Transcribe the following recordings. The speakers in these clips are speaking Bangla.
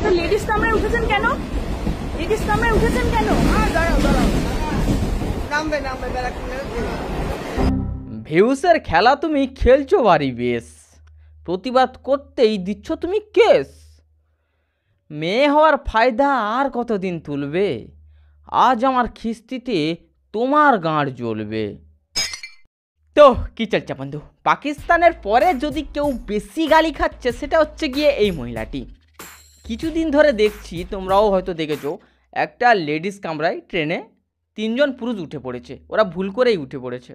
তো লেডিস কামরায় উঠেছেন কেন? লেডিস কামরায় উঠেছেন কেন? ভিউসের খেলা তুমি খেলছো ভারী বেশ, প্রতিবাদ করতেই দিচ্ছ তুমি কেস। মেয়ে হওয়ার ফায়দা আর কতদিন তুলবে, আজ আমার খিস্তিতে তোমার গাঁড় জ্বলবে। তো কি চলছে বন্ধু, পাকিস্তানের পরে যদি কেউ বেশি গালি খাচ্ছে সেটা হচ্ছে গিয়ে এই মহিলাটি। কিছুদিন ধরে দেখছি, তোমরাও হয়তো দেখেছো, একটা লেডিস কামরায় ট্রেনে 3 জন পুরুষ উঠে পড়েছে। ওরা ভুল করেই উঠে পড়েছে,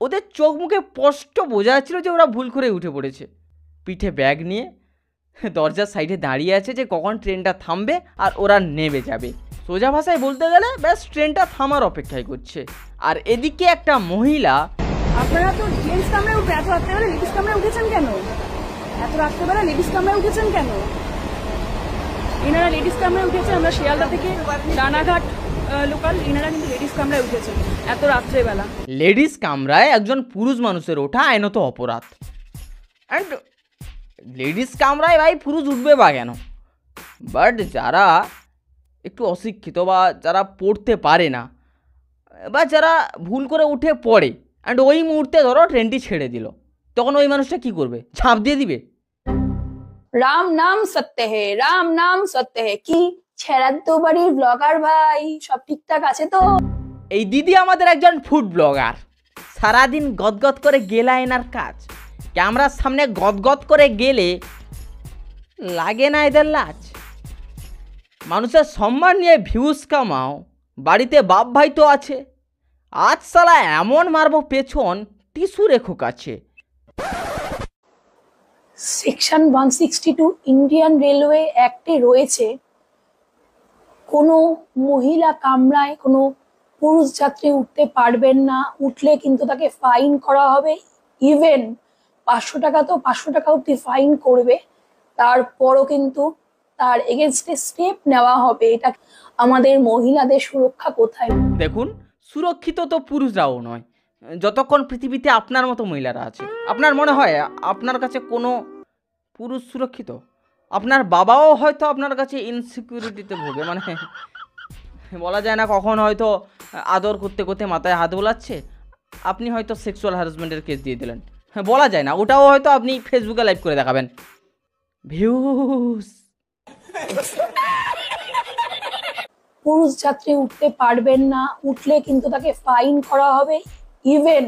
ওদের চোখ মুখে স্পষ্ট বোঝা যাচ্ছিল যে ওরা ভুল করে উঠে পড়েছে। পিঠে ব্যাগ নিয়ে দরজার সাইডে দাঁড়িয়ে আছে যে কখন ট্রেনটা থামবে আর ওরা নেমে যাবে। সোজা ভাষায় বলতে গেলে ব্যাস ট্রেনটা থামার অপেক্ষায় করছে। আর এদিকে একটা মহিলা, আপনারা তো জেন্টস কামরায় উঠে এত রাত্রেবেলা লেডিস কামরায় উঠেছেন কেন? এত রাত্রেবেলা লেডিস কামরায় উঠেছেন কেন? এনারা লেডিস কামরায় উঠেছে, আমরা শিয়ালদা থেকে রানাঘাট লোকাল, এনারা কিন্তু লেডিস কামরায় উঠেছে এত রাত্রেবেলা। লেডিস কামরায় একজন পুরুষ মানুষের ওঠা আইনত অপরাধ। অ্যান্ড লেডিস কামরায় ভাই পুরুষ উঠবে বা কেন? বাট যারা একটু অশিক্ষিত বা যারা পড়তে পারে না বা যারা ভুল করে উঠে পড়ে অ্যান্ড ওই মুহূর্তে ধরো ট্রেনটি ছেড়ে দিল, তখন ওই মানুষটা কি করবে? ঝাঁপ দিয়ে দিবে। রাম নাম সত্য হে, রাম নাম সত্য হে। কি ছেড়ার তো বাড়ির ব্লগার ভাই, সব ঠিকঠাক আছে তো? এই দিদি আমাদের একজন ফুড ব্লগার, সারাদিন গদগদ করে গেলা এনার কাজ। ক্যামেরার সামনে গদগদ করে গেলে লাগে না এদের লাজ। মানুষের সম্মান নিয়ে ভিউজ কামাও, বাড়িতে বাপ ভাই তো আছে। আজ সালা এমন মারবো পেছন, টিস্যু রেখো কাছে। সেকশন 162 ইন্ডিয়ান রেলওয়ে অ্যাক্টে রয়েছে, কোনো মহিলা কামরায় কোনো পুরুষ যাত্রী উঠতে পারবেন না, উঠলে কিন্তু তাকে ফাইন করা হবে। ইভেন 500 টাকা তো 500 টাকা অব্দি ফাইন করবে, তারপরও কিন্তু তার এগেনস্টে স্টেপ নেওয়া হবে। এটা আমাদের মহিলাদের সুরক্ষা কোথায়? দেখুন, সুরক্ষিত তো পুরুষরাও নয় যতক্ষণ পৃথিবীতে আপনার মতো মহিলারা আছে। আপনার মনে হয় আপনার কাছে কোনো পুরুষ সুরক্ষিত? আপনার বাবাও হয়তো আপনার কাছে ইনসিকিউরিটিতে ভোগে, মানে বলা যায় না, কখন হয়তো আদর করতে করতে মাথায় হাত বোলাচ্ছে, আপনি হয়তো সেক্সুয়াল হ্যারাসমেন্টের কেস দিয়ে দিলেন। হ্যাঁ, বলা যায় না, ওটাও হয়তো আপনি ফেসবুকে লাইভ করে দেখাবেন। ভিউস। পুরুষ যাত্রী উঠতে পারবেন না, উঠলে কিন্তু তাকে ফাইন করা হবে। ইভেন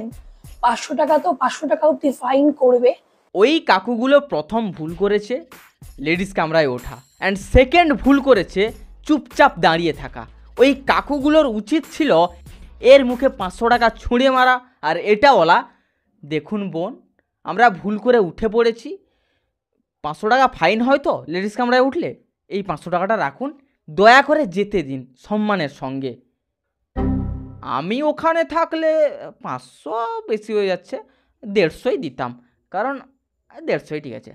500 টাকা তো 500 টাকা অব্দি ফাইন করবে। ওই কাকুগুলো প্রথম ভুল করেছে লেডিস কামরায় ওঠা, অ্যান্ড সেকেন্ড ভুল করেছে চুপচাপ দাঁড়িয়ে থাকা। ওই কাকুগুলোর উচিত ছিল এর মুখে 500 টাকা ছুঁড়ে মারা আর এটা বলা, দেখুন বোন, আমরা ভুল করে উঠে পড়েছি, 500 টাকা ফাইন হয়তো লেডিস কামরায় উঠলে, এই 500 টাকাটা রাখুন, দয়া করে যেতে দিন সম্মানের সঙ্গে। আমি ওখানে থাকলে 500 বেশি হয়ে যাচ্ছে, 150ই দিতাম, কারণ 150ই ঠিক আছে।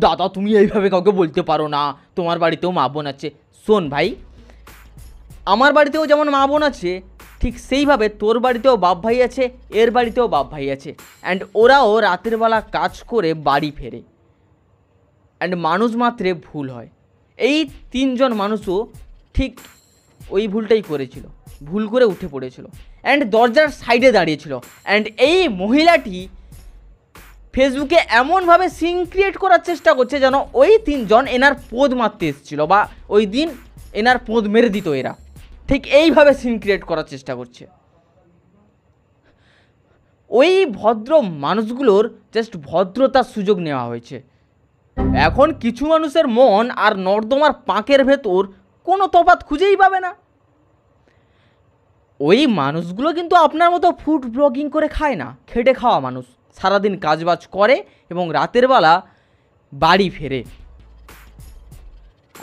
দাদা তুমি এইভাবে কাউকে বলতে পারো না, তোমার বাড়িতেও মা বোন আছে। শোন ভাই, আমার বাড়িতেও যেমন মা বোন আছে, ঠিক সেইভাবে তোর বাড়িতেও বাপ ভাই আছে, এর বাড়িতেও বাপ ভাই আছে, অ্যান্ড ওরাও রাতের বেলা কাজ করে বাড়ি ফেরে, অ্যান্ড মানুষ মাত্রে ভুল হয়। এই 3 জন মানুষও ঠিক ওই ভুলটাই করেছিল, ভুল করে উঠে পড়েছিল অ্যান্ড দরজার সাইডে দাঁড়িয়েছিল। অ্যান্ড এই মহিলাটি ফেসবুকে এমনভাবে সিন ক্রিয়েট করার চেষ্টা করছে যেন ওই 3 জন এনার পোদ মারতে এসেছিল বা ওই দিন এনার পোদ মেরে দিত এরা, ঠিক এইভাবে সিন ক্রিয়েট করার চেষ্টা করছে। ওই ভদ্র মানুষগুলোর জাস্ট ভদ্রতার সুযোগ নেওয়া হয়েছে। এখন কিছু মানুষের মন আর নর্দমার পাঁকের ভেতর কোনো তফাৎ খুঁজেই পাবে না। ওই মানুষগুলো কিন্তু আপনার মতো ফুড ব্লগিং করে খায় না, খেটে খাওয়া মানুষ, সারাদিন কাজবাজ করে এবং রাতের বেলা বাড়ি ফেরে।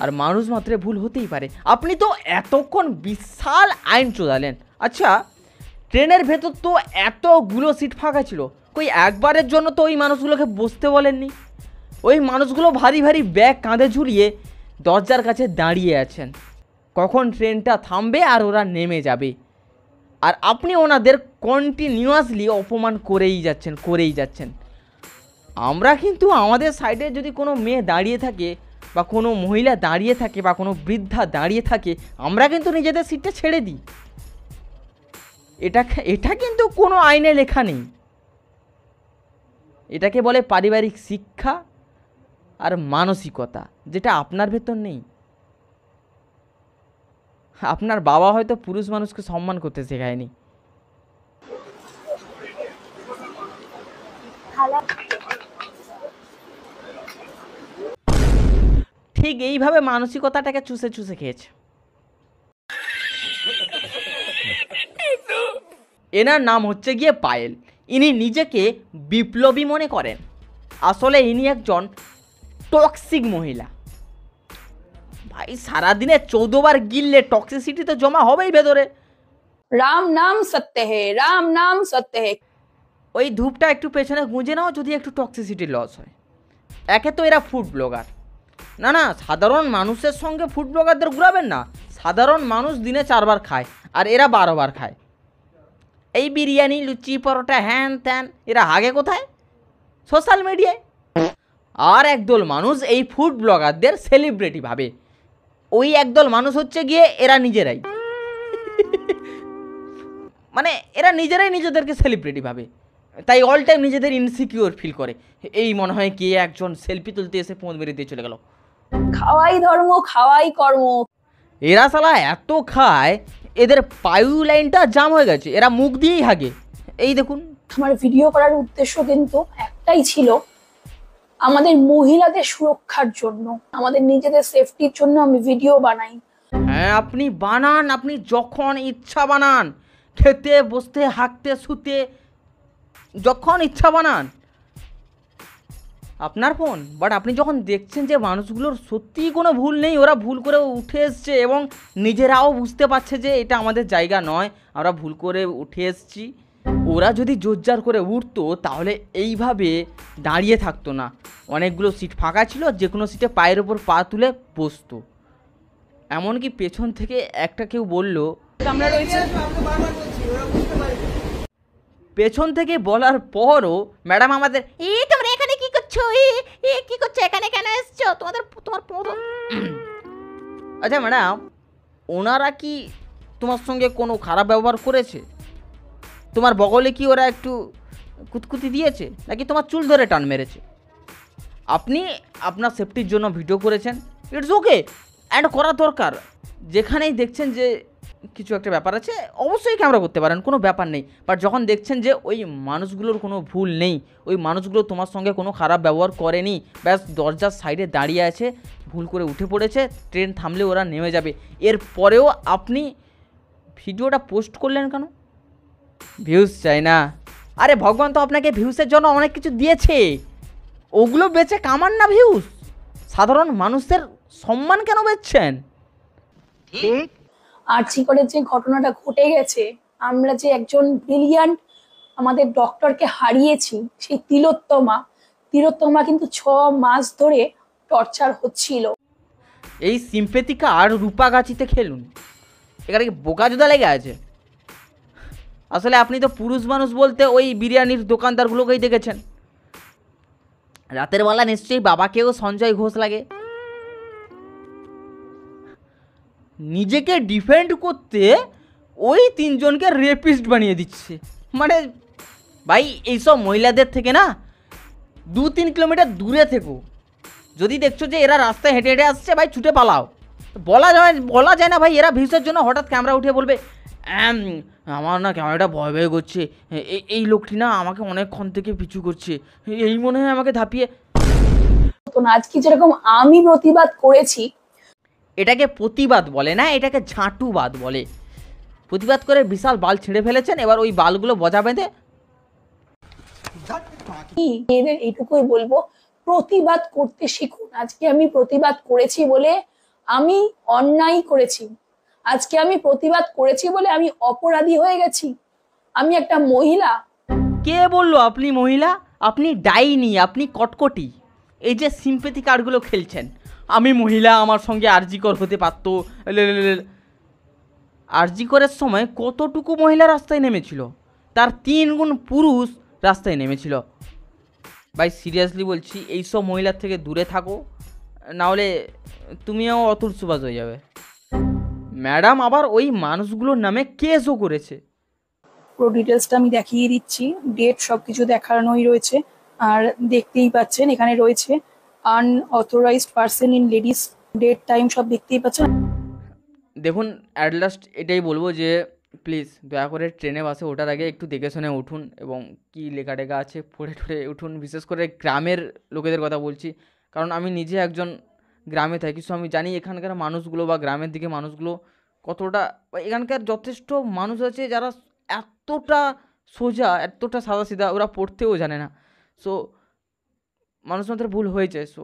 আর মানুষ মাত্রে ভুল হতেই পারে। আপনি তো এতক্ষণ বিশাল আইন চোদালেন, আচ্ছা ট্রেনের ভেতর তো এতগুলো সিট ফাঁকা ছিল, কই একবারের জন্য তো ওই মানুষগুলোকে বসতে বলেননি? ওই মানুষগুলো ভারী ভারী ব্যাগ কাঁধে ঝুলিয়ে দরজার কাছে দাঁড়িয়ে আছেন, কখন ট্রেনটা থামবে আর ওরা নেমে যাবে, আর আপনি ওনাদের কন্টিনিউয়াসলি অপমান করেই যাচ্ছেন। আমরা কিন্তু আমাদের সাইডে যদি কোনো মেয়ে দাঁড়িয়ে থাকে বা কোনো মহিলা দাঁড়িয়ে থাকে বা কোনো বৃদ্ধা দাঁড়িয়ে থাকে, আমরা কিন্তু নিজেদের সিটটা ছেড়ে দিই। এটা কিন্তু কোনো আইনে লেখা নেই। এটাকে বলে পারিবারিক শিক্ষা আর মানসিকতা, যেটা আপনার ভেতর নেই। আপনার বাবা হয়তো পুরুষ মানুষকে সম্মান করতে শেখায়নি। ঠিক এইভাবে মানসিকতাটাকে চুষে চুষে খেয়েছে। এনার নাম হচ্ছে গিয়ে পায়েল। ইনি নিজেকে বিপ্লবী মনে করেন, আসলে ইনি একজন টক্সিক মহিলা। ভাই সারাদিনে 14 বার গিললে টক্সিসিটি তো জমা হবেই ভেতরে। রাম নাম সত্য হে, রাম নাম সত্য হে। ওই ধূপটা একটু পেছনে গুঁজে নাও যদি একটু টক্সিসিটি লস হয়। একে তো এরা ফুড ব্লগার, না সাধারণ মানুষের সঙ্গে ফুড ব্লগারদের ঘুরাবেন না। সাধারণ মানুষ দিনে 4 বার খায় আর এরা 12 বার খায়। এই বিরিয়ানি, লুচি, পরোটা, হ্যান ত্যান, এরা হাগে কোথায়? সোশ্যাল মিডিয়ায়। আর একদল মানুষ এই ফুড ব্লগারদের সেলিব্রিটি ভাবে। ওই একদল মানুষ হচ্ছে গিয়ে এরা নিজেরাই, মানে এরা নিজেরাই নিজেদেরকে সেলিব্রিটি ভাবে, তাই অল টাইম নিজেদের ইনসিকিউর ফিল করে। এই মনে হয় কে একজন সেলফি তুলতে এসে পোঁত মেরে দিয়ে চলে গেল। খাওয়াই ধর্ম, খাওয়াই কর্ম। এরা শালা এত খায়, এদের পায়ু লাইনটা জাম হয়ে গেছে, এরা মুখ দিয়েই হাগে। এই দেখুন, আমার ভিডিও করার উদ্দেশ্য কিন্তু একটাই ছিল, আমাদের মহিলাদের সুরক্ষার জন্য, আমাদের নিজেদের সেফটির জন্য আমি ভিডিও বানাই। হ্যাঁ আপনি বানান, আপনি যখন ইচ্ছা বানান, খেতে বসতে হাঁকতে শুতে যখন ইচ্ছা বানান, আপনার ফোন। বাট আপনি যখন দেখছেন যে মানুষগুলোর সত্যিই কোনো ভুল নেই, ওরা ভুল করে উঠে এসছে এবং নিজেরাও বুঝতে পারছে যে এটা আমাদের জায়গা নয়, আমরা ভুল করে উঠে এসছি, ওরা যদি জোরজার করে উঠতো তাহলে এইভাবে দাঁড়িয়ে থাকতো না। অনেকগুলো সিট ফাঁকা ছিল, যে কোনো সিটে পায়ের ওপর পা তুলে বসতো। এমনকি পেছন থেকে একটা কেউ বলল, কামরা রয়েছে। পেছন থেকে বলার পরও ম্যাডাম আমাদের, তোমরা এখানে কি করছো, কি করছো, এখানে কেন এসছো, তোমার আচ্ছা ম্যাডাম, ওনারা কি তোমার সঙ্গে কোনো খারাপ ব্যবহার করেছে? তোমার বগলে কি ওরা একটু কুতকুতি দিয়েছে, নাকি তোমার চুল ধরে টান মেরেছে? আপনি আপনার সেফটির জন্য ভিডিও করেছেন, ইটস ওকে, অ্যান্ড করা দরকার। যেখানেই দেখছেন যে কিছু একটা ব্যাপার আছে অবশ্যই ক্যামেরা করতে পারেন, কোনো ব্যাপার নেই। বাট যখন দেখছেন যে ওই মানুষগুলোর কোনো ভুল নেই, ওই মানুষগুলো তোমার সঙ্গে কোনো খারাপ ব্যবহার করেনি, ব্যাস দরজার সাইডে দাঁড়িয়ে আছে, ভুল করে উঠে পড়েছে, ট্রেন থামলে ওরা নেমে যাবে, এরপরেও আপনি ভিডিওটা পোস্ট করলেন কেন? ভিউজ চাই না? আরে ভগবান তো আপনাকে ভিউজের জন্য অনেক কিছু দিয়েছে, ওগুলো বেচে কামান না ভিউজ। সাধারণ মানুষের সম্মান কেন বেচছেন? ঠিক আরজি করে যে ঘটনাটা ঘটে গেছে, আমরা যে একজন ব্রিলিয়ান্ট আমাদের ডক্টরকে হারিয়েছি, সেই তিলোত্তমা কিন্তু 6 মাস ধরে টর্চার হচ্ছিল। এই সিম্পেথিকা আর রূপাগাছিতে খেলুন, এখানে কি বোকা জুদা লেগে আছে? আসলে আপনি তো পুরুষ মানুষ বলতে ওই বিরিয়ানির দোকানদারগুলোকেই দেখেছেন। রাতের বেলা নিশ্চয়ই বাবাকেও সঞ্জয় ঘোষ লাগে। নিজেকে ডিফেন্ড করতে ওই 3 জনকে রেপিস্ট বানিয়ে দিচ্ছে। মানে ভাই এইসব মহিলাদের থেকে না 2-3 কিলোমিটার দূরে থেকো। যদি দেখছো যে এরা রাস্তায় হেঁটে হেঁটে আসছে, ভাই ছুটে পালাও। বলা যায় না ভাই, এরা ভিউসের জন্য হঠাৎ ক্যামেরা উঠে বলবে আমার না ক্যামেরাটা ভয় ভয় করছে, এই লোকটি না আমাকে অনেকক্ষণ থেকে পিছু করছে, এই মনে হয় আমাকে ধাপিয়ে। তো আজকে যেরকম আমি প্রতিবাদ করেছি, এটাকে প্রতিবাদ বলে না, এটাকে ঝাঁটুবাদ বলে। প্রতিবাদ করে বিশাল বাল ছিঁড়ে ফেলেছেন, এবার ওই বালগুলো বজা বেঁধে। এদের এইটুকুই বলবো, প্রতিবাদ করতে শিখুন। আজকে আমি প্রতিবাদ করেছি বলে আমি অন্যায় করেছি, আজকে আমি প্রতিবাদ করেছি বলে আমি অপরাধী হয়ে গেছি, আমি একটা মহিলা। কে বললো আপনি মহিলা? আপনি ডাইনি, আপনি কটকটি। এই যে সিম্পেথি কার্ডগুলো খেলছেন, আমি মহিলা, আমার সঙ্গে আরজিকর হতে পারতো। আরজিকরের সময় কতটুকু মহিলা রাস্তায় নেমেছিল, তার 3 গুণ পুরুষ রাস্তায় নেমেছিল। ভাই সিরিয়াসলি বলছি, এইসব মহিলার থেকে দূরে থাকো, নাহলে তুমিও অতুল সুবাস হয়ে যাবে। ম্যাডাম আবার ওই মানুষগুলোর নামে কেসও করেছে। পুরো ডিটেলসটা আমি দেখিয়ে দিচ্ছি, ডেট সব কিছু দেখানোই রয়েছে। আর দেখতেই পাচ্ছেন এখানে রয়েছে unauthorised person in ladies, date time সব দেখতেই পাচ্ছেন। দেখুন, অ্যাট লাস্ট এটাই বলবো যে প্লিজ দয়া করে ট্রেনে বাসে ওঠার আগে একটু দেখে শুনে উঠুন, এবং কি লেখা টেখা আছে পড়ে টড়ে উঠুন। বিশেষ করে গ্রামের লোকেদের কথা বলছি, কারণ আমি নিজে একজন গ্রামে থাকি, সো আমি জানি এখানকার মানুষগুলো বা গ্রামের দিকে মানুষগুলো কতটা, এখানকার যথেষ্ট মানুষ আছে যারা এতটা সোজা, এতটা সাদাসিধা, ওরা পড়তেও জানে না। সো মানুষ মাত্র ভুল হয়েছে। সো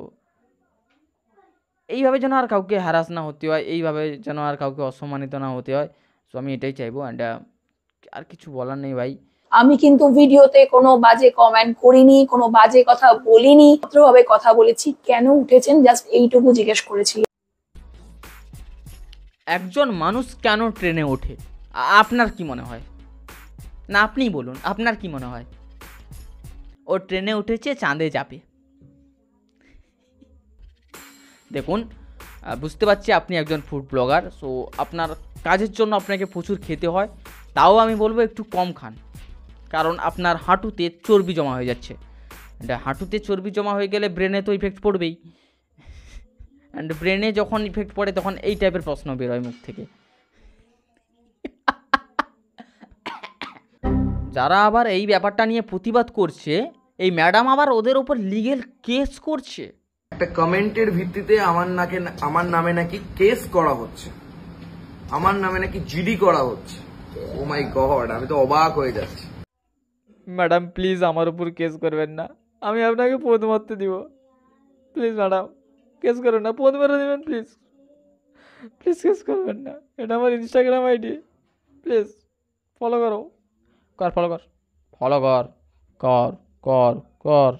এইভাবে যেন আর কাউকে হ্যারাস না হতে হয়, এইভাবে যেন আর কাউকে অসম্মানিত না হতে হয়। সো আমি এটাই চাইবো। অ্যান্ড আর কিছু বলার নেই ভাই। আমি কিন্তু ভিডিওতে কোনো বাজে কমেন্ট করিনি, কোনো বাজে কথা বলিনি, ভদ্রভাবে কথা বলেছি। কেন উঠেছেন জাস্ট এইটুকু জিজ্ঞেস করেছি। একজন মানুষ কেন ট্রেনে ওঠে আপনার কি মনে হয়? না আপনিই বলুন, আপনার কি মনে হয়? ও ট্রেনে উঠেছে চাঁদে যাবে। দেখুন, বুঝতে পারছি আপনি একজন ফুড ব্লগার, সো আপনার কাজের জন্য আপনাকে প্রচুর খেতে হয়। তাও আমি বলবো একটু কম খান, কারণ আপনার হাঁটুতে চর্বি জমা হয়ে যাচ্ছে। হাঁটুতে চর্বি জমা হয়ে গেলে ব্রেনে তো ইফেক্ট পড়বেই, অ্যান্ড ব্রেনে যখন ইফেক্ট পড়ে তখন এই টাইপের প্রশ্ন বেরোয় মুখ থেকে। যারা আবার এই ব্যাপারটা নিয়ে প্রতিবাদ করছে, এই ম্যাডাম আবার ওদের ওপর লিগেল কেস করছে। একটা কমেন্টের ভিত্তিতে আমার নামে নাকি কেস করা হচ্ছে, আমার নামে নাকি জিডি করা হচ্ছে। ও মাই গড, আমি তো অবাক হয়ে যাচ্ছি। ম্যাডাম প্লিজ আমার উপর কেস করবেন না, আমি আপনাকে পোদ মারতে দিব। প্লিজ ম্যাডাম কেস করবেন না, পোদ মেরে দেবেন প্লিজ, প্লিজ কেস করবেন না। এটা আমার ইনস্টাগ্রাম আইডি, প্লিজ ফলো করো। কর ফলো কর, ফলো কর, কর কর কর।